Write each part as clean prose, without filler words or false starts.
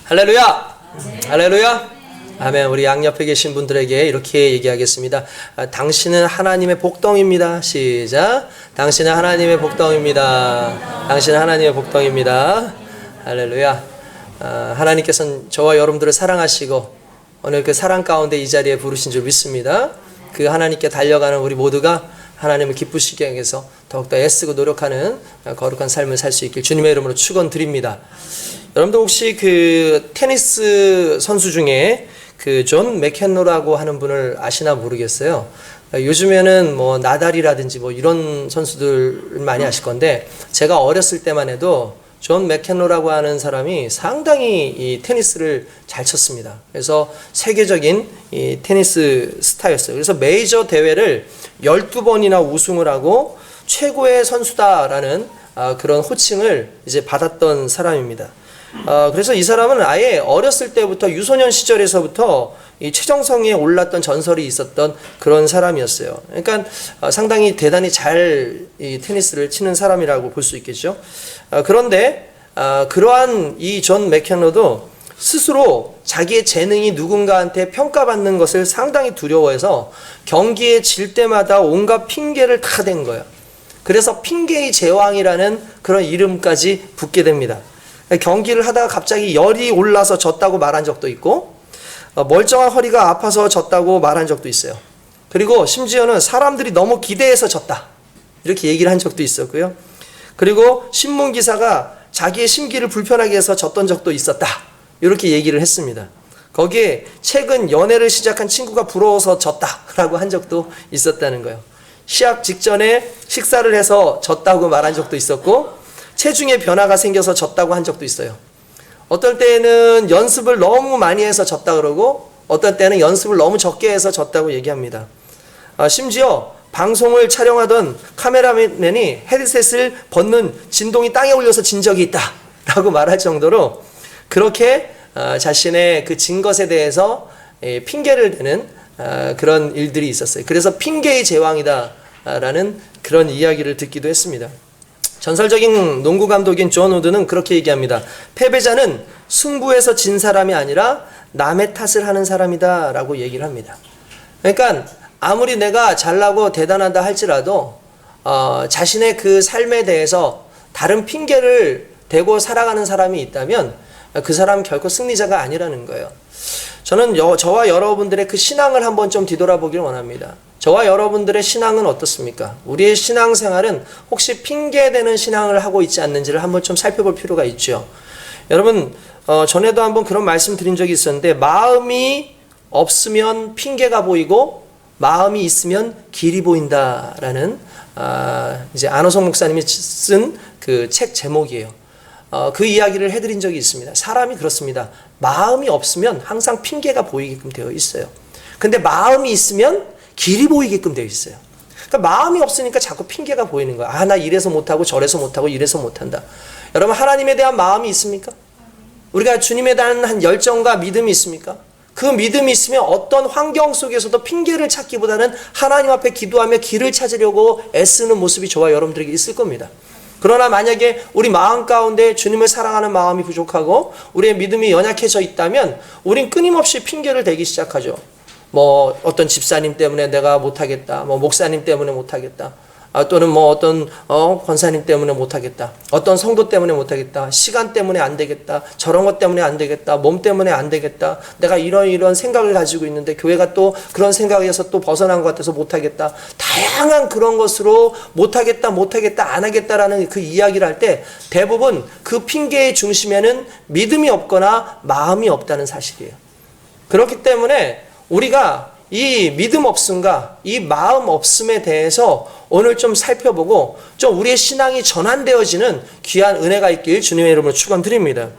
할렐루야! 할렐루야! 아멘. 우리 양옆에 계신 분들에게 이렇게 얘기하겠습니다. 당신은 하나님의 복덩입니다. 시작. 당신은 하나님의 복덩입니다. 당신은 하나님의 복덩입니다. 할렐루야. 하나님께서는 저와 여러분들을 사랑하시고 오늘 그 사랑 가운데 이 자리에 부르신 줄 믿습니다. 그 하나님께 달려가는 우리 모두가 하나님을 기쁘시게 하기 위해서 더욱더 애쓰고 노력하는 거룩한 삶을 살 수 있길 주님의 이름으로 축원드립니다. 여러분들 혹시 그 테니스 선수 중에 그 존 맥켄로라고 하는 분을 아시나 모르겠어요. 요즘에는 뭐 나달이라든지 뭐 이런 선수들 많이 아실 건데, 제가 어렸을 때만 해도 존 맥켄로라고 하는 사람이 상당히 이 테니스를 잘 쳤습니다. 그래서 세계적인 이 테니스 스타였어요. 그래서 메이저 대회를 12번이나 우승을 하고 최고의 선수다라는 그런 호칭을 이제 받았던 사람입니다. 그래서 이 사람은 아예 어렸을 때부터 유소년 시절에서부터 이 최정성에 올랐던 전설이 있었던 그런 사람이었어요. 그러니까 상당히 대단히 잘 이 테니스를 치는 사람이라고 볼 수 있겠죠. 그런데 그러한 이 존 맥켄로도 스스로 자기의 재능이 누군가한테 평가받는 것을 상당히 두려워해서 경기에 질 때마다 온갖 핑계를 다 댄 거예요. 그래서 핑계의 제왕이라는 그런 이름까지 붙게 됩니다. 경기를 하다가 갑자기 열이 올라서 졌다고 말한 적도 있고, 멀쩡한 허리가 아파서 졌다고 말한 적도 있어요. 그리고 심지어는 사람들이 너무 기대해서 졌다, 이렇게 얘기를 한 적도 있었고요. 그리고 신문기사가 자기의 심기를 불편하게 해서 졌던 적도 있었다, 이렇게 얘기를 했습니다. 거기에 최근 연애를 시작한 친구가 부러워서 졌다라고 한 적도 있었다는 거예요. 시합 직전에 식사를 해서 졌다고 말한 적도 있었고, 체중에 변화가 생겨서 졌다고 한 적도 있어요. 어떨 때는 연습을 너무 많이 해서 졌다 그러고, 어떨 때는 연습을 너무 적게 해서 졌다고 얘기합니다. 심지어 방송을 촬영하던 카메라맨이 헤드셋을 벗는 진동이 땅에 올려서 진 적이 있다 라고 말할 정도로 그렇게 자신의 그 진 것에 대해서 핑계를 대는 그런 일들이 있었어요. 그래서 핑계의 제왕이다 라는 그런 이야기를 듣기도 했습니다. 전설적인 농구 감독인 존 우드는 그렇게 얘기합니다. 패배자는 승부에서 진 사람이 아니라 남의 탓을 하는 사람이다 라고 얘기를 합니다. 그러니까 아무리 내가 잘나고 대단하다 할지라도 자신의 그 삶에 대해서 다른 핑계를 대고 살아가는 사람이 있다면 그 사람은 결코 승리자가 아니라는 거예요. 저는 저와 여러분들의 그 신앙을 한번 좀 뒤돌아보길 원합니다. 저와 여러분들의 신앙은 어떻습니까? 우리의 신앙생활은 혹시 핑계대는 신앙을 하고 있지 않는지를 한번 좀 살펴볼 필요가 있죠. 여러분, 전에도 한번 그런 말씀 드린 적이 있었는데, 마음이 없으면 핑계가 보이고 마음이 있으면 길이 보인다라는 이제 안호성 목사님이 쓴 그 책 제목이에요. 그 이야기를 해드린 적이 있습니다. 사람이 그렇습니다. 마음이 없으면 항상 핑계가 보이게끔 되어 있어요. 근데 마음이 있으면 길이 보이게끔 되어 있어요. 그러니까 마음이 없으니까 자꾸 핑계가 보이는 거야. 나 이래서 못하고 저래서 못하고 이래서 못한다. 여러분, 하나님에 대한 마음이 있습니까? 우리가 주님에 대한 한 열정과 믿음이 있습니까? 그 믿음이 있으면 어떤 환경 속에서도 핑계를 찾기보다는 하나님 앞에 기도하며 길을 찾으려고 애쓰는 모습이 저와 여러분들에게 있을 겁니다. 그러나 만약에 우리 마음 가운데 주님을 사랑하는 마음이 부족하고 우리의 믿음이 연약해져 있다면 우린 끊임없이 핑계를 대기 시작하죠. 뭐 어떤 집사님 때문에 내가 못하겠다, 뭐 목사님 때문에 못하겠다, 또는 뭐 어떤 권사님 때문에 못하겠다, 어떤 성도 때문에 못하겠다, 시간 때문에 안 되겠다, 저런 것 때문에 안 되겠다, 몸 때문에 안 되겠다, 내가 이런 생각을 가지고 있는데 교회가 또 그런 생각에서 또 벗어난 것 같아서 못하겠다, 다양한 그런 것으로 못하겠다 안 하겠다라는 그 이야기를 할 때 대부분 그 핑계의 중심에는 믿음이 없거나 마음이 없다는 사실이에요. 그렇기 때문에 우리가 이 믿음 없음과 이 마음 없음에 대해서 오늘 좀 살펴보고 좀 우리의 신앙이 전환되어지는 귀한 은혜가 있길 주님의 이름으로 축원드립니다.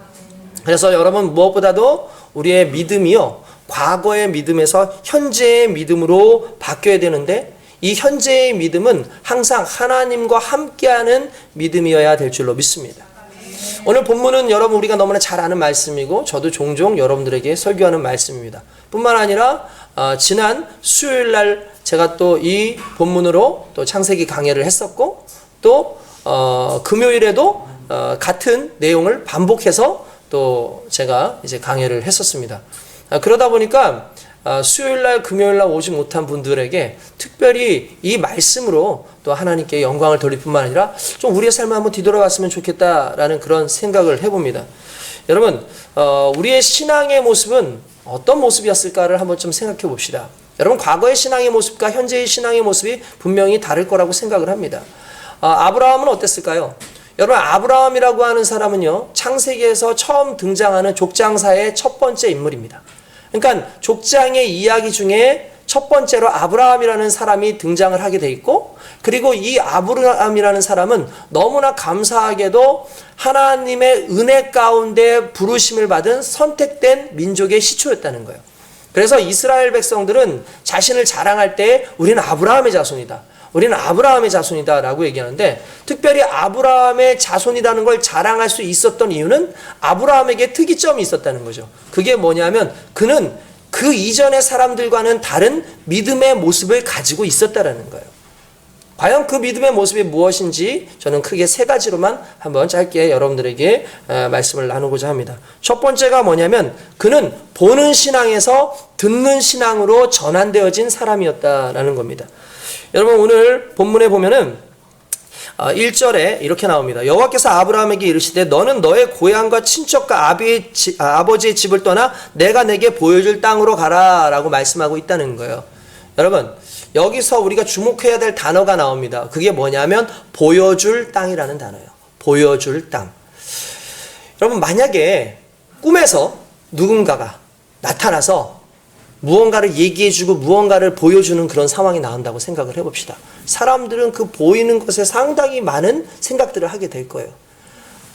그래서 여러분, 무엇보다도 우리의 믿음이요, 과거의 믿음에서 현재의 믿음으로 바뀌어야 되는데, 이 현재의 믿음은 항상 하나님과 함께하는 믿음이어야 될 줄로 믿습니다. 오늘 본문은 여러분 우리가 너무나 잘 아는 말씀이고 저도 종종 여러분들에게 설교하는 말씀입니다. 뿐만 아니라 지난 수요일날 제가 또 이 본문으로 또 창세기 강해를 했었고, 또 금요일에도 같은 내용을 반복해서 또 제가 이제 강해를 했었습니다. 그러다 보니까 수요일날 금요일날 오지 못한 분들에게 특별히 이 말씀으로 또 하나님께 영광을 돌릴 뿐만 아니라 좀 우리의 삶을 한번 뒤돌아봤으면 좋겠다라는 그런 생각을 해봅니다. 여러분, 우리의 신앙의 모습은 어떤 모습이었을까를 한번 좀 생각해 봅시다. 여러분, 과거의 신앙의 모습과 현재의 신앙의 모습이 분명히 다를 거라고 생각을 합니다. 아브라함은 어땠을까요? 여러분, 아브라함이라고 하는 사람은요, 창세기에서 처음 등장하는 족장사의 첫 번째 인물입니다. 그러니까 족장의 이야기 중에 첫 번째로 아브라함이라는 사람이 등장을 하게 돼 있고, 그리고 이 아브라함이라는 사람은 너무나 감사하게도 하나님의 은혜 가운데 부르심을 받은 선택된 민족의 시초였다는 거예요. 그래서 이스라엘 백성들은 자신을 자랑할 때 우리는 아브라함의 자손이다, 우리는 아브라함의 자손이다 라고 얘기하는데, 특별히 아브라함의 자손이라는 걸 자랑할 수 있었던 이유는 아브라함에게 특이점이 있었다는 거죠. 그게 뭐냐면 그는 그 이전의 사람들과는 다른 믿음의 모습을 가지고 있었다라는 거예요. 과연 그 믿음의 모습이 무엇인지 저는 크게 세 가지로만 한번 짧게 여러분들에게 말씀을 나누고자 합니다. 첫 번째가 뭐냐면 그는 보는 신앙에서 듣는 신앙으로 전환되어진 사람이었다라는 겁니다. 여러분, 오늘 본문에 보면은 1절에 이렇게 나옵니다. 여호와께서 아브라함에게 이르시되 너는 너의 고향과 친척과 아버지의 집을 떠나 내가 내게 보여줄 땅으로 가라 라고 말씀하고 있다는 거예요. 여러분, 여기서 우리가 주목해야 될 단어가 나옵니다. 그게 뭐냐면 보여줄 땅이라는 단어예요. 보여줄 땅. 여러분, 만약에 꿈에서 누군가가 나타나서 무언가를 얘기해주고 무언가를 보여주는 그런 상황이 나온다고 생각을 해봅시다. 사람들은 그 보이는 것에 상당히 많은 생각들을 하게 될 거예요.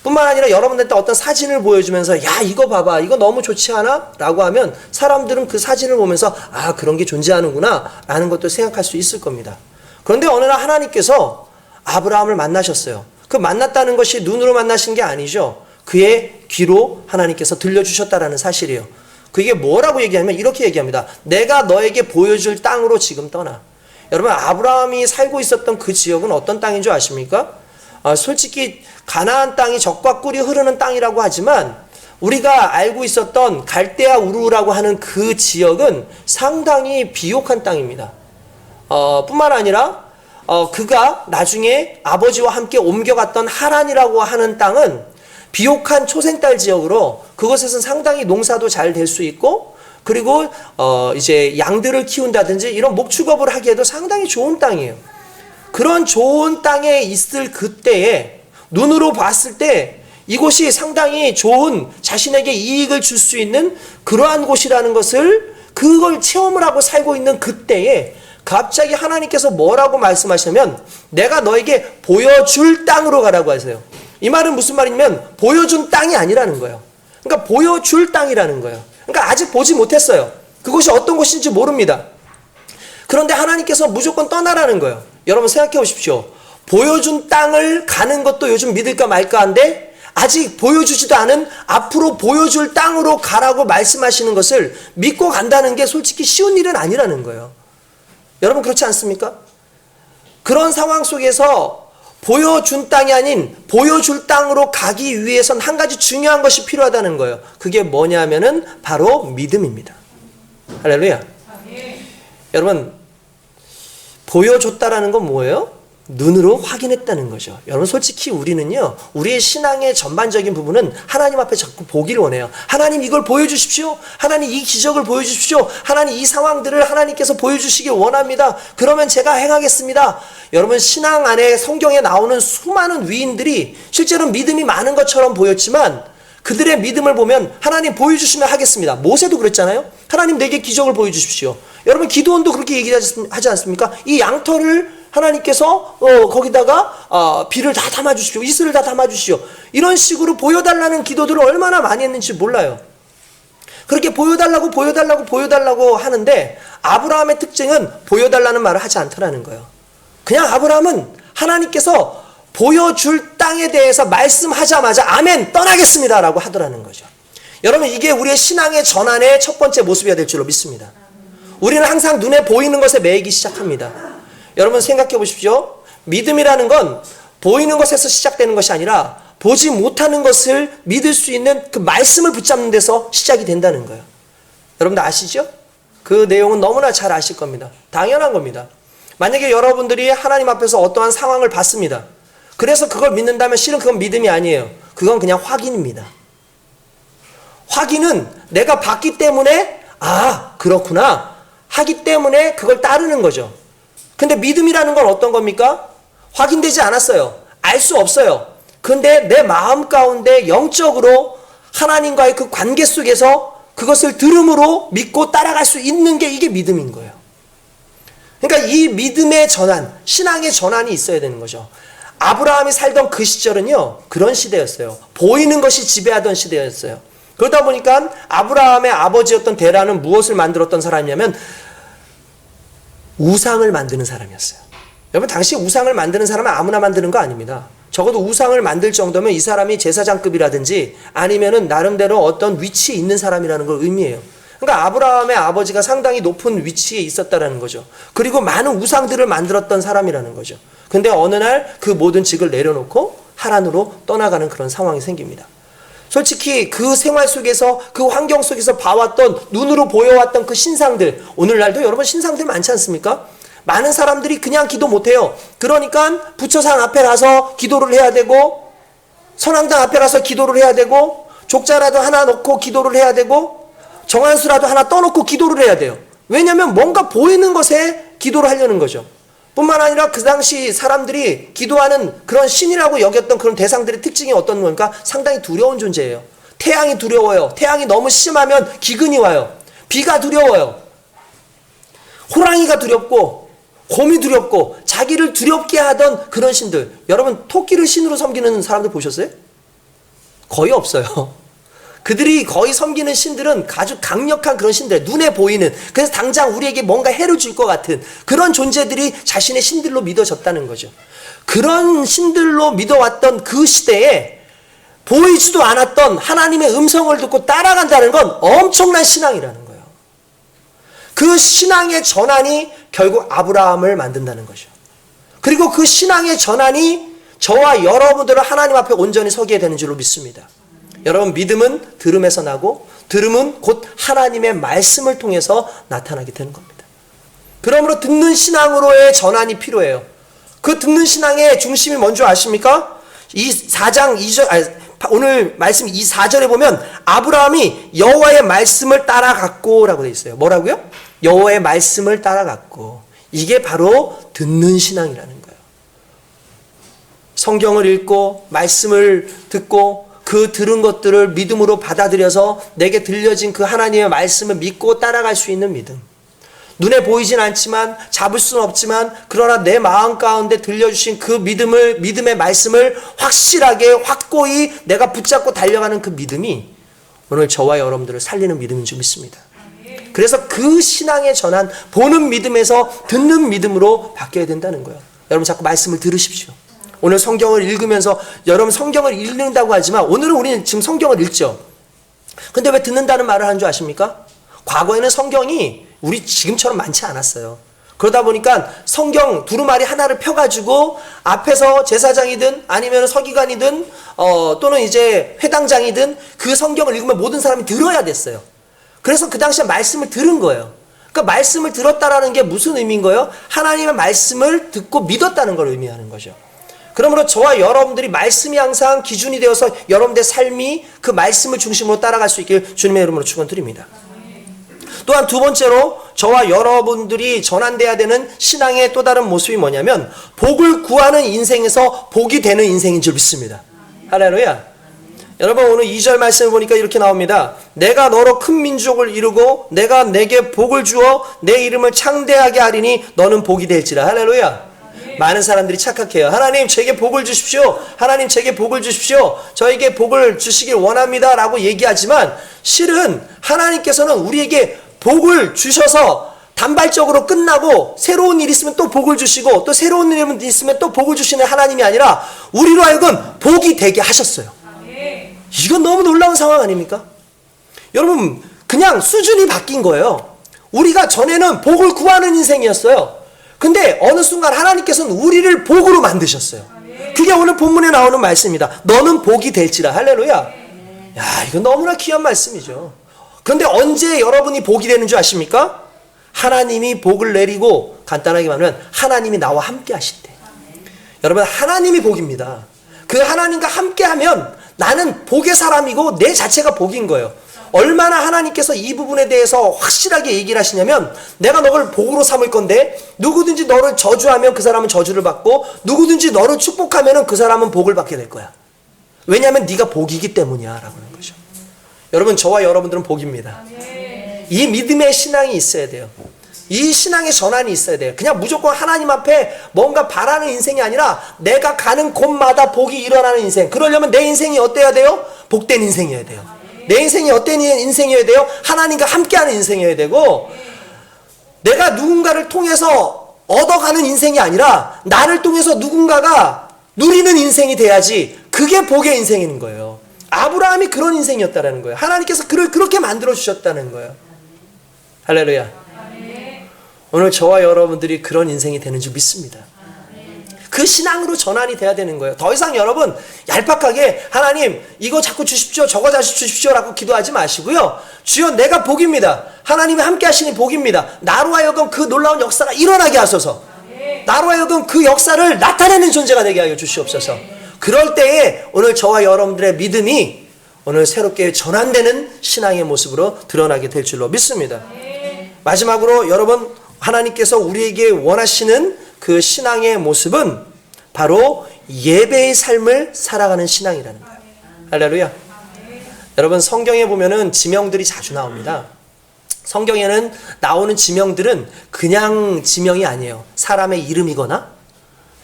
뿐만 아니라 여러분들한테 어떤 사진을 보여주면서 야, 이거 봐봐, 이거 너무 좋지 않아? 라고 하면 사람들은 그 사진을 보면서 아, 그런 게 존재하는구나 라는 것도 생각할 수 있을 겁니다. 그런데 어느 날 하나님께서 아브라함을 만나셨어요. 그 만났다는 것이 눈으로 만나신 게 아니죠. 그의 귀로 하나님께서 들려주셨다라는 사실이에요. 그게 뭐라고 얘기하면 이렇게 얘기합니다. 내가 너에게 보여줄 땅으로 지금 떠나. 여러분, 아브라함이 살고 있었던 그 지역은 어떤 땅인 줄 아십니까? 솔직히 가나안 땅이 젖과 꿀이 흐르는 땅이라고 하지만 우리가 알고 있었던 갈대아 우르라고 하는 그 지역은 상당히 비옥한 땅입니다. 뿐만 아니라 그가 나중에 아버지와 함께 옮겨갔던 하란이라고 하는 땅은 비옥한 초생딸 지역으로 그곳에서는 상당히 농사도 잘 될 수 있고, 그리고 이제 양들을 키운다든지 이런 목축업을 하기에도 상당히 좋은 땅이에요. 그런 좋은 땅에 있을 그때에 눈으로 봤을 때 이곳이 상당히 좋은 자신에게 이익을 줄 수 있는 그러한 곳이라는 것을, 그걸 체험을 하고 살고 있는 그때에 갑자기 하나님께서 뭐라고 말씀하시냐면 내가 너에게 보여줄 땅으로 가라고 하세요. 이 말은 무슨 말이냐면 보여준 땅이 아니라는 거예요. 그러니까 보여줄 땅이라는 거예요. 그러니까 아직 보지 못했어요. 그곳이 어떤 곳인지 모릅니다. 그런데 하나님께서 무조건 떠나라는 거예요. 여러분 생각해 보십시오. 보여준 땅을 가는 것도 요즘 믿을까 말까 한데 아직 보여주지도 않은 앞으로 보여줄 땅으로 가라고 말씀하시는 것을 믿고 간다는 게 솔직히 쉬운 일은 아니라는 거예요. 여러분 그렇지 않습니까? 그런 상황 속에서 보여준 땅이 아닌 보여줄 땅으로 가기 위해선 한 가지 중요한 것이 필요하다는 거예요. 그게 뭐냐면은 바로 믿음입니다. 할렐루야. 여러분, 보여줬다라는 건 뭐예요? 눈으로 확인했다는 거죠. 여러분 솔직히 우리는요, 우리의 신앙의 전반적인 부분은 하나님 앞에 자꾸 보기를 원해요. 하나님 이걸 보여주십시오. 하나님 이 기적을 보여주십시오. 하나님 이 상황들을 하나님께서 보여주시길 원합니다. 그러면 제가 행하겠습니다. 여러분 신앙 안에 성경에 나오는 수많은 위인들이 실제로 믿음이 많은 것처럼 보였지만 그들의 믿음을 보면 하나님 보여주시면 하겠습니다. 모세도 그랬잖아요. 하나님 내게 기적을 보여주십시오. 여러분 기드온도 그렇게 얘기하지 않습니까? 이 양털을 하나님께서 거기다가 비를 다 담아주십시오. 이슬을 다 담아주시오. 이런 식으로 보여달라는 기도들을 얼마나 많이 했는지 몰라요. 그렇게 보여달라고 하는데 아브라함의 특징은 보여달라는 말을 하지 않더라는 거예요. 그냥 아브라함은 하나님께서 보여줄 땅에 대해서 말씀하자마자 아멘 떠나겠습니다 라고 하더라는 거죠. 여러분 이게 우리의 신앙의 전환의 첫 번째 모습이어야 될 줄로 믿습니다. 우리는 항상 눈에 보이는 것에 매이기 시작합니다. 여러분 생각해 보십시오. 믿음이라는 건 보이는 것에서 시작되는 것이 아니라 보지 못하는 것을 믿을 수 있는 그 말씀을 붙잡는 데서 시작이 된다는 거예요. 여러분들 아시죠? 그 내용은 너무나 잘 아실 겁니다. 당연한 겁니다. 만약에 여러분들이 하나님 앞에서 어떠한 상황을 봤습니다. 그래서 그걸 믿는다면 실은 그건 믿음이 아니에요. 그건 그냥 확인입니다. 확인은 내가 봤기 때문에 그렇구나 하기 때문에 그걸 따르는 거죠. 근데 믿음이라는 건 어떤 겁니까? 확인되지 않았어요. 알 수 없어요. 근데 내 마음 가운데 영적으로 하나님과의 그 관계 속에서 그것을 들음으로 믿고 따라갈 수 있는 게 이게 믿음인 거예요. 그러니까 이 믿음의 전환, 신앙의 전환이 있어야 되는 거죠. 아브라함이 살던 그 시절은요, 그런 시대였어요. 보이는 것이 지배하던 시대였어요. 그러다 보니까 아브라함의 아버지였던 데라는 무엇을 만들었던 사람이냐면 우상을 만드는 사람이었어요. 여러분, 당시 우상을 만드는 사람은 아무나 만드는 거 아닙니다. 적어도 우상을 만들 정도면 이 사람이 제사장급이라든지 아니면은 나름대로 어떤 위치에 있는 사람이라는 걸 의미해요. 그러니까 아브라함의 아버지가 상당히 높은 위치에 있었다라는 거죠. 그리고 많은 우상들을 만들었던 사람이라는 거죠. 근데 어느 날 그 모든 직을 내려놓고 하란으로 떠나가는 그런 상황이 생깁니다. 솔직히 그 생활 속에서 그 환경 속에서 봐왔던 눈으로 보여왔던 그 신상들, 오늘날도 여러분 신상들 많지 않습니까? 많은 사람들이 그냥 기도 못해요. 그러니까 부처상 앞에 가서 기도를 해야 되고 선왕당 앞에 가서 기도를 해야 되고 족자라도 하나 놓고 기도를 해야 되고 정한수라도 하나 떠놓고 기도를 해야 돼요. 왜냐하면 뭔가 보이는 것에 기도를 하려는 거죠. 뿐만 아니라 그 당시 사람들이 기도하는 그런 신이라고 여겼던 그런 대상들의 특징이 어떤 겁니까? 상당히 두려운 존재예요. 태양이 두려워요. 태양이 너무 심하면 기근이 와요. 비가 두려워요. 호랑이가 두렵고 곰이 두렵고 자기를 두렵게 하던 그런 신들. 여러분, 토끼를 신으로 섬기는 사람들 보셨어요? 거의 없어요. 그들이 거의 섬기는 신들은 아주 강력한 그런 신들, 눈에 보이는, 그래서 당장 우리에게 뭔가 해를 줄 것 같은 그런 존재들이 자신의 신들로 믿어졌다는 거죠. 그런 신들로 믿어왔던 그 시대에 보이지도 않았던 하나님의 음성을 듣고 따라간다는 건 엄청난 신앙이라는 거예요. 그 신앙의 전환이 결국 아브라함을 만든다는 거죠. 그리고 그 신앙의 전환이 저와 여러분들을 하나님 앞에 온전히 서게 되는 줄로 믿습니다. 여러분, 믿음은 들음에서 나고 들음은 곧 하나님의 말씀을 통해서 나타나게 되는 겁니다. 그러므로 듣는 신앙으로의 전환이 필요해요. 그 듣는 신앙의 중심이 뭔지 아십니까? 이 4장 2절, 오늘 말씀 이 4절에 보면 아브라함이 여호와의 말씀을 따라갔고 라고 되어 있어요. 뭐라고요? 여호와의 말씀을 따라갔고. 이게 바로 듣는 신앙이라는 거예요. 성경을 읽고 말씀을 듣고 그 들은 것들을 믿음으로 받아들여서 내게 들려진 그 하나님의 말씀을 믿고 따라갈 수 있는 믿음. 눈에 보이진 않지만 잡을 수는 없지만 그러나 내 마음 가운데 들려주신 그 믿음의 말씀을 확실하게 확고히 내가 붙잡고 달려가는 그 믿음이 오늘 저와 여러분들을 살리는 믿음인 줄 믿습니다. 그래서 그 신앙의 전환, 보는 믿음에서 듣는 믿음으로 바뀌어야 된다는 거예요. 여러분, 자꾸 말씀을 들으십시오. 오늘 성경을 읽으면서 여러분 성경을 읽는다고 하지만 오늘은 우리는 지금 성경을 읽죠. 근데 왜 듣는다는 말을 하는 줄 아십니까? 과거에는 성경이 우리 지금처럼 많지 않았어요. 그러다 보니까 성경 두루마리 하나를 펴가지고 앞에서 제사장이든 아니면 서기관이든 또는 이제 회당장이든 그 성경을 읽으면 모든 사람이 들어야 됐어요. 그래서 그 당시에 말씀을 들은 거예요. 그러니까 말씀을 들었다라는 게 무슨 의미인 거예요? 하나님의 말씀을 듣고 믿었다는 걸 의미하는 거죠. 그러므로 저와 여러분들이 말씀이 항상 기준이 되어서 여러분들의 삶이 그 말씀을 중심으로 따라갈 수 있길 주님의 이름으로 축원드립니다. 또한 두 번째로 저와 여러분들이 전환돼야 되는 신앙의 또 다른 모습이 뭐냐면 복을 구하는 인생에서 복이 되는 인생인 줄 믿습니다. 할렐루야. 여러분, 오늘 2절 말씀을 보니까 이렇게 나옵니다. 내가 너로 큰 민족을 이루고 내가 내게 복을 주어 내 이름을 창대하게 하리니 너는 복이 될지라. 할렐루야. 많은 사람들이 착각해요. 하나님, 제게 복을 주십시오. 하나님, 제게 복을 주십시오. 저에게 복을 주시길 원합니다 라고 얘기하지만 실은 하나님께서는 우리에게 복을 주셔서 단발적으로 끝나고 새로운 일 있으면 또 복을 주시고 또 새로운 일 있으면 또 복을 주시는 하나님이 아니라 우리로 하여금 복이 되게 하셨어요. 이건 너무 놀라운 상황 아닙니까? 여러분, 그냥 수준이 바뀐 거예요. 우리가 전에는 복을 구하는 인생이었어요. 근데 어느 순간 하나님께서는 우리를 복으로 만드셨어요. 그게 오늘 본문에 나오는 말씀입니다. 너는 복이 될지라. 할렐루야. 야, 이거 너무나 귀한 말씀이죠. 그런데 언제 여러분이 복이 되는 줄 아십니까? 하나님이 복을 내리고, 간단하게 말하면 하나님이 나와 함께 하실 때. 여러분, 하나님이 복입니다. 그 하나님과 함께하면 나는 복의 사람이고 내 자체가 복인 거예요. 얼마나 하나님께서 이 부분에 대해서 확실하게 얘기를 하시냐면, 내가 너를 복으로 삼을 건데 누구든지 너를 저주하면 그 사람은 저주를 받고, 누구든지 너를 축복하면 그 사람은 복을 받게 될 거야. 왜냐하면 네가 복이기 때문이야 라고 하는 거죠. 여러분, 저와 여러분들은 복입니다. 이 믿음의 신앙이 있어야 돼요. 이 신앙의 전환이 있어야 돼요. 그냥 무조건 하나님 앞에 뭔가 바라는 인생이 아니라 내가 가는 곳마다 복이 일어나는 인생. 그러려면 내 인생이 어때야 돼요? 복된 인생이어야 돼요. 내 인생이 어떤 인생이어야 돼요? 하나님과 함께하는 인생이어야 되고, 내가 누군가를 통해서 얻어가는 인생이 아니라 나를 통해서 누군가가 누리는 인생이 돼야지 그게 복의 인생인 거예요. 아브라함이 그런 인생이었다는 거예요. 하나님께서 그를 그렇게 만들어주셨다는 거예요. 할렐루야. 오늘 저와 여러분들이 그런 인생이 되는 줄 믿습니다. 그 신앙으로 전환이 돼야 되는 거예요. 더 이상 여러분 얄팍하게 하나님 이거 자꾸 주십시오, 저거 자꾸 주십시오 라고 기도하지 마시고요. 주여 내가 복입니다. 하나님이 함께 하시니 복입니다. 나로 하여금 그 놀라운 역사가 일어나게 하소서. 나로 하여금 그 역사를 나타내는 존재가 되게 하여 주시옵소서. 그럴 때에 오늘 저와 여러분들의 믿음이 오늘 새롭게 전환되는 신앙의 모습으로 드러나게 될 줄로 믿습니다. 마지막으로 여러분, 하나님께서 우리에게 원하시는 그 신앙의 모습은 바로 예배의 삶을 살아가는 신앙이라는 거예요. 할렐루야. 여러분, 성경에 보면은 지명들이 자주 나옵니다. 성경에는 나오는 지명들은 그냥 지명이 아니에요. 사람의 이름이거나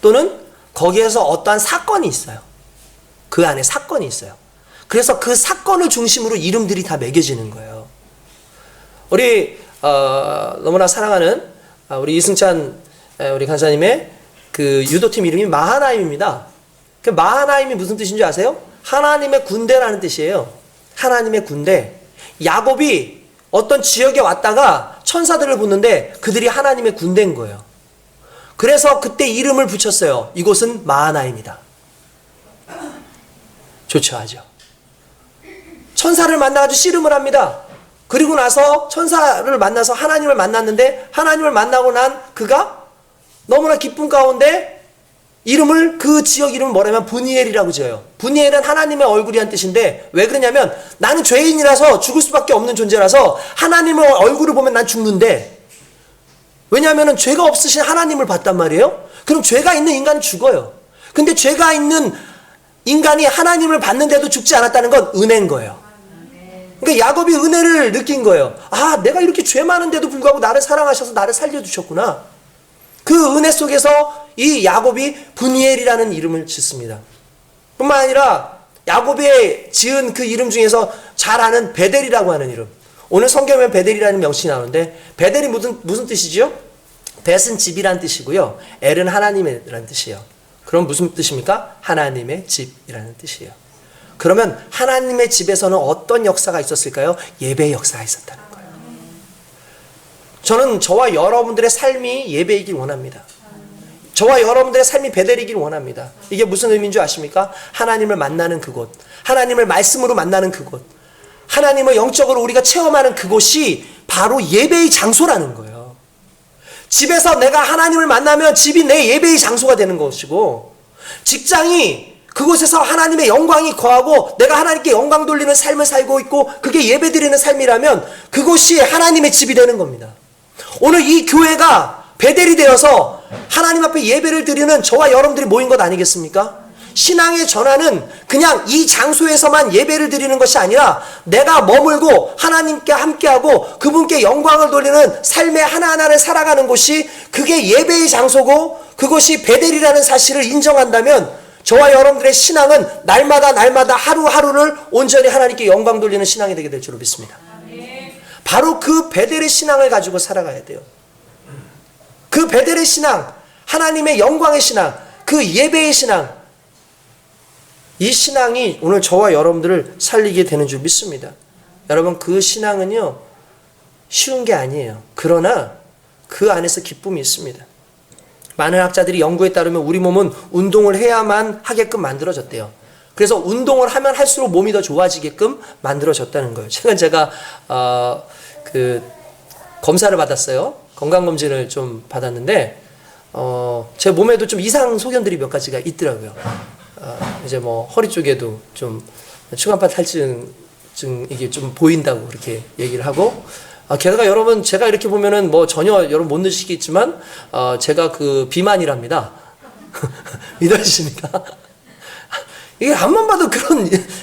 또는 거기에서 어떠한 사건이 있어요. 그 안에 사건이 있어요. 그래서 그 사건을 중심으로 이름들이 다 매겨지는 거예요. 우리 너무나 사랑하는 우리 이승찬 우리 간사님의 그 유도팀 이름이 마하나임입니다. 그 마하나임이 무슨 뜻인 줄 아세요? 하나님의 군대라는 뜻이에요. 하나님의 군대. 야곱이 어떤 지역에 왔다가 천사들을 보는데 그들이 하나님의 군대인 거예요. 그래서 그때 이름을 붙였어요. 이곳은 마하나임이다. 좋죠, 하죠. 천사를 만나가지고 씨름을 합니다. 그리고 나서 천사를 만나서 하나님을 만났는데, 하나님을 만나고 난 그가 너무나 기쁨 가운데 이름을, 그 지역 이름을 뭐냐면 브니엘이라고 지어요. 브니엘은 하나님의 얼굴이란 뜻인데, 왜 그러냐면 나는 죄인이라서 죽을 수밖에 없는 존재라서 하나님의 얼굴을 보면 난 죽는데, 왜냐하면 죄가 없으신 하나님을 봤단 말이에요. 그럼 죄가 있는 인간은 죽어요. 근데 죄가 있는 인간이 하나님을 봤는데도 죽지 않았다는 건 은혜인 거예요. 그러니까 야곱이 은혜를 느낀 거예요. 아, 내가 이렇게 죄 많은데도 불구하고 나를 사랑하셔서 나를 살려주셨구나. 그 은혜 속에서 이 야곱이 브니엘이라는 이름을 짓습니다. 뿐만 아니라 야곱의 지은 그 이름 중에서 잘 아는 베델이라고 하는 이름. 오늘 성경에 베델이라는 명칭이 나오는데, 베델이 무슨 뜻이죠? 벳은 집이란 뜻이고요. 엘은 하나님이라는 뜻이에요. 그럼 무슨 뜻입니까? 하나님의 집이라는 뜻이에요. 그러면 하나님의 집에서는 어떤 역사가 있었을까요? 예배의 역사가 있었다는 거예요. 저는 저와 여러분들의 삶이 예배이길 원합니다. 저와 여러분들의 삶이 베델이길 원합니다. 이게 무슨 의미인 줄 아십니까? 하나님을 만나는 그곳, 하나님을 말씀으로 만나는 그곳, 하나님을 영적으로 우리가 체험하는 그곳이 바로 예배의 장소라는 거예요. 집에서 내가 하나님을 만나면 집이 내 예배의 장소가 되는 것이고, 직장이 그곳에서 하나님의 영광이 거하고 내가 하나님께 영광 돌리는 삶을 살고 있고 그게 예배드리는 삶이라면 그곳이 하나님의 집이 되는 겁니다. 오늘 이 교회가 베델이 되어서 하나님 앞에 예배를 드리는 저와 여러분들이 모인 것 아니겠습니까? 신앙의 전환은 그냥 이 장소에서만 예배를 드리는 것이 아니라 내가 머물고 하나님께 함께하고 그분께 영광을 돌리는 삶의 하나하나를 살아가는 곳이, 그게 예배의 장소고 그것이 베델이라는 사실을 인정한다면 저와 여러분들의 신앙은 날마다 하루하루를 온전히 하나님께 영광 돌리는 신앙이 되게 될 줄로 믿습니다. 바로 그 베델의 신앙을 가지고 살아가야 돼요. 그 베델의 신앙, 하나님의 영광의 신앙, 그 예배의 신앙, 이 신앙이 오늘 저와 여러분들을 살리게 되는 줄 믿습니다. 여러분, 그 신앙은요 쉬운 게 아니에요. 그러나 그 안에서 기쁨이 있습니다. 많은 학자들이 연구에 따르면 우리 몸은 운동을 해야만 하게끔 만들어졌대요. 그래서 운동을 하면 할수록 몸이 더 좋아지게끔 만들어졌다는 거예요. 제가 검사를 받았어요. 건강검진을 좀 받았는데 제 몸에도 좀 이상 소견들이 몇 가지가 있더라고요. 이제 뭐 허리 쪽에도 좀 추간파 탈증 이게 좀 보인다고 그렇게 얘기를 하고, 게다가 여러분 제가 이렇게 보면은 뭐 전혀 여러분 못 느끼시겠지만 제가 그 비만이랍니다. 믿어지십니까? 이게 앞만 봐도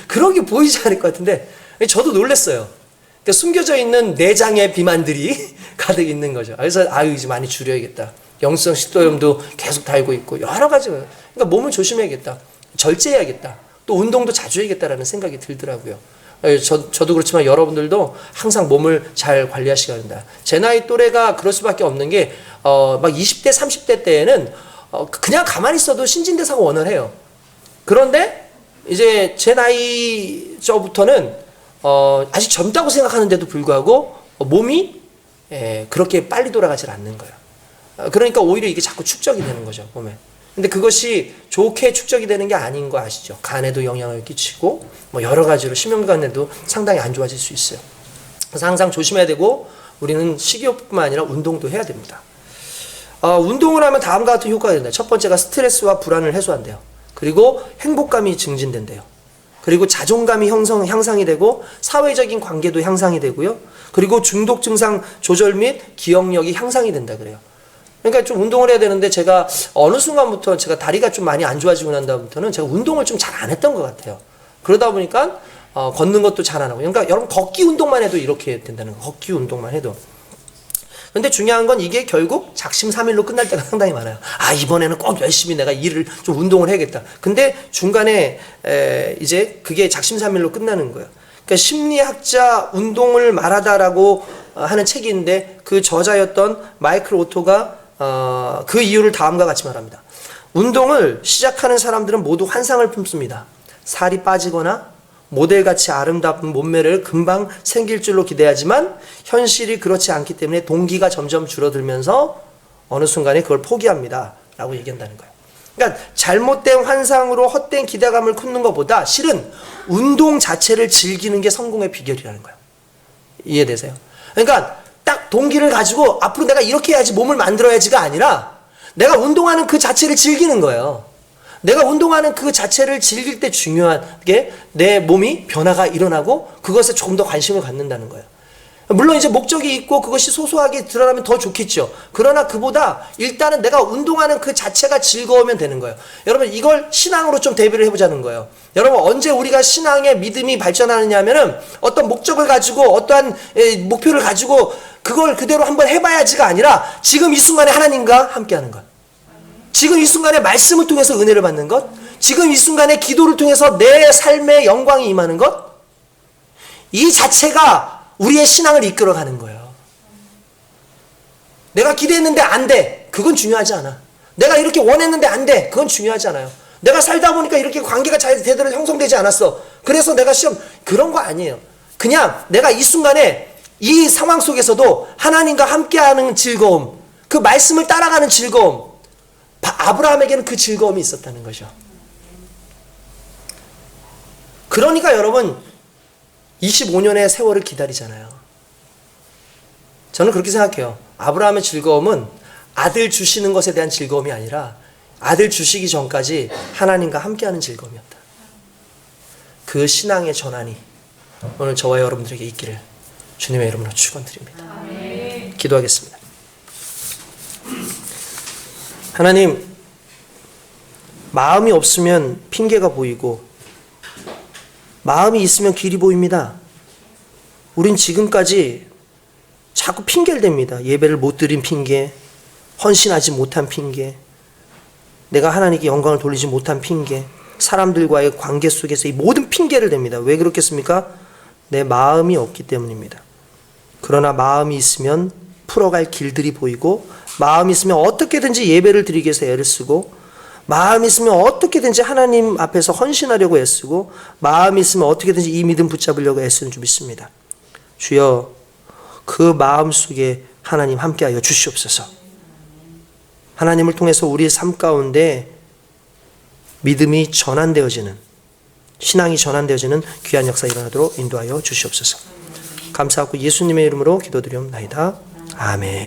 그런 게 보이지 않을 것 같은데 저도 놀랐어요. 그러니까 숨겨져 있는 내장의 비만들이 가득 있는 거죠. 그래서 이제 많이 줄여야겠다. 영성 식도염도 계속 달고 있고 여러 가지. 그러니까 몸을 조심해야겠다. 절제해야겠다. 또 운동도 자주 해야겠다라는 생각이 들더라고요. 저도 그렇지만 여러분들도 항상 몸을 잘 관리하시기 바랍니다. 제 나이 또래가 그럴 수밖에 없는 게 막 20대 30대 때에는 그냥 가만히 있어도 신진대사가 원활해요. 그런데 이제 제 나이 저부터는 아직 젊다고 생각하는데도 불구하고 몸이 그렇게 빨리 돌아가질 않는 거예요. 그러니까 오히려 이게 자꾸 축적이 되는 거죠, 몸에. 근데 그것이 좋게 축적이 되는 게 아닌 거 아시죠? 간에도 영향을 끼치고 뭐 여러 가지로 심혈관에도 상당히 안 좋아질 수 있어요. 그래서 항상 조심해야 되고 우리는 식이요법뿐만 아니라 운동도 해야 됩니다. 운동을 하면 다음과 같은 효과가 된다. 첫 번째가 스트레스와 불안을 해소한대요. 그리고 행복감이 증진된대요. 그리고 자존감이 향상이 되고 사회적인 관계도 향상이 되고요. 그리고 중독 증상 조절 및 기억력이 향상이 된다 그래요. 그러니까 좀 운동을 해야 되는데 제가 어느 순간부터 제가 다리가 좀 많이 안 좋아지고 난 다음부터는 제가 운동을 좀 잘 안 했던 것 같아요. 그러다 보니까 걷는 것도 잘 안 하고. 그러니까 여러분 걷기 운동만 해도 이렇게 된다는 거예요. 걷기 운동만 해도. 근데 중요한 건 이게 결국 작심삼일로 끝날 때가 상당히 많아요. 이번에는 꼭 열심히 내가 일을 좀 운동을 해야겠다. 근데 중간에 이제 그게 작심삼일로 끝나는 거예요. 그러니까 심리학자 운동을 말하다라고 하는 책이 있는데 그 저자였던 마이클 오토가 그 이유를 다음과 같이 말합니다. 운동을 시작하는 사람들은 모두 환상을 품습니다. 살이 빠지거나 모델같이 아름다운 몸매를 금방 생길 줄로 기대하지만 현실이 그렇지 않기 때문에 동기가 점점 줄어들면서 어느 순간에 그걸 포기합니다 라고 얘기한다는 거예요. 그러니까 잘못된 환상으로 헛된 기대감을 품는 것보다 실은 운동 자체를 즐기는 게 성공의 비결이라는 거예요. 이해되세요? 그러니까 딱 동기를 가지고 앞으로 내가 이렇게 해야지 몸을 만들어야지가 아니라 내가 운동하는 그 자체를 즐기는 거예요. 내가 운동하는 그 자체를 즐길 때 중요한 게 내 몸이 변화가 일어나고 그것에 조금 더 관심을 갖는다는 거예요. 물론 이제 목적이 있고 그것이 소소하게 드러나면 더 좋겠죠. 그러나 그보다 일단은 내가 운동하는 그 자체가 즐거우면 되는 거예요. 여러분 이걸 신앙으로 좀 대비를 해보자는 거예요. 여러분 언제 우리가 신앙의 믿음이 발전하느냐 하면은 어떤 목적을 가지고 어떠한 목표를 가지고 그걸 그대로 한번 해봐야지가 아니라 지금 이 순간에 하나님과 함께하는 것, 지금 이 순간에 말씀을 통해서 은혜를 받는 것, 지금 이 순간에 기도를 통해서 내 삶의 영광이 임하는 것, 이 자체가 우리의 신앙을 이끌어가는 거예요. 내가 기대했는데 안 돼. 그건 중요하지 않아. 내가 이렇게 원했는데 안 돼. 그건 중요하지 않아요. 내가 살다 보니까 이렇게 관계가 잘 제대로 형성되지 않았어. 그래서 내가 그런 거 아니에요. 그냥 내가 이 순간에 이 상황 속에서도 하나님과 함께하는 즐거움, 그 말씀을 따라가는 즐거움, 아브라함에게는 그 즐거움이 있었다는 거죠. 그러니까 여러분 25년의 세월을 기다리잖아요. 저는 그렇게 생각해요. 아브라함의 즐거움은 아들 주시는 것에 대한 즐거움이 아니라 아들 주시기 전까지 하나님과 함께하는 즐거움이었다. 그 신앙의 전환이 오늘 저와 여러분들에게 있기를 주님의 이름으로 축원드립니다. 아멘. 기도하겠습니다. 하나님, 마음이 없으면 핑계가 보이고 마음이 있으면 길이 보입니다. 우린 지금까지 자꾸 핑계를 댑니다. 예배를 못 드린 핑계, 헌신하지 못한 핑계, 내가 하나님께 영광을 돌리지 못한 핑계, 사람들과의 관계 속에서 이 모든 핑계를 댑니다. 왜 그렇겠습니까? 내 마음이 없기 때문입니다. 그러나 마음이 있으면 풀어갈 길들이 보이고, 마음이 있으면 어떻게든지 예배를 드리기 위해서 애를 쓰고, 마음이 있으면 어떻게든지 하나님 앞에서 헌신하려고 애쓰고, 마음이 있으면 어떻게든지 이 믿음 붙잡으려고 애쓰는 줄 믿습니다. 주여, 그 마음 속에 하나님 함께하여 주시옵소서. 하나님을 통해서 우리의 삶 가운데 믿음이 전환되어지는, 신앙이 전환되어지는 귀한 역사 일어나도록 인도하여 주시옵소서. 감사하고 예수님의 이름으로 기도드리옵나이다. 아멘.